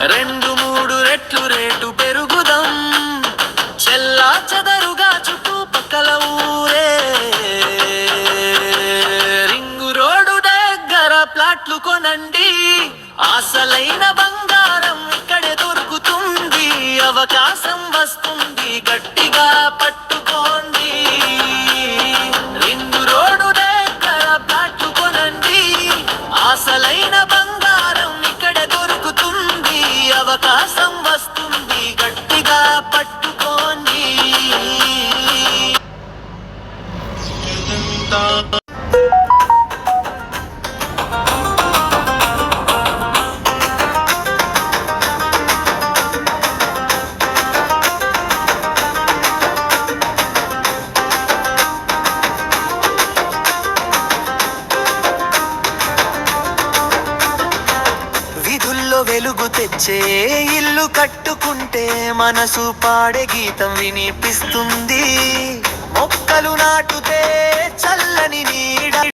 రెండు మూడు రెట్లు రేటు పెరుగుదాం, చెల్లా చెదరుగా చుట్టుపక్కల ఊరే. రింగు రోడ్డు దగ్గర ప్లాట్లు కొనండి, అసలైన బంగారం ఇక్కడే దొరుకుతుంది. అవకాశం వస్తుంది, గట్టిగా పట్టుకోండి. రింగు రోడ్డు దగ్గర ప్లాట్లు కొనండి, అసలైన బంగారం ఇక్కడే దొరుకుతుంది. అవకాశం వస్తుంది, గట్టిగా పట్టుకోండి. వెలుగు తెచ్చే ఇల్లు కట్టుకుంటే మనసు పాడే గీతం వినిపిస్తుంది. మొక్కలు నాటుతే చల్లని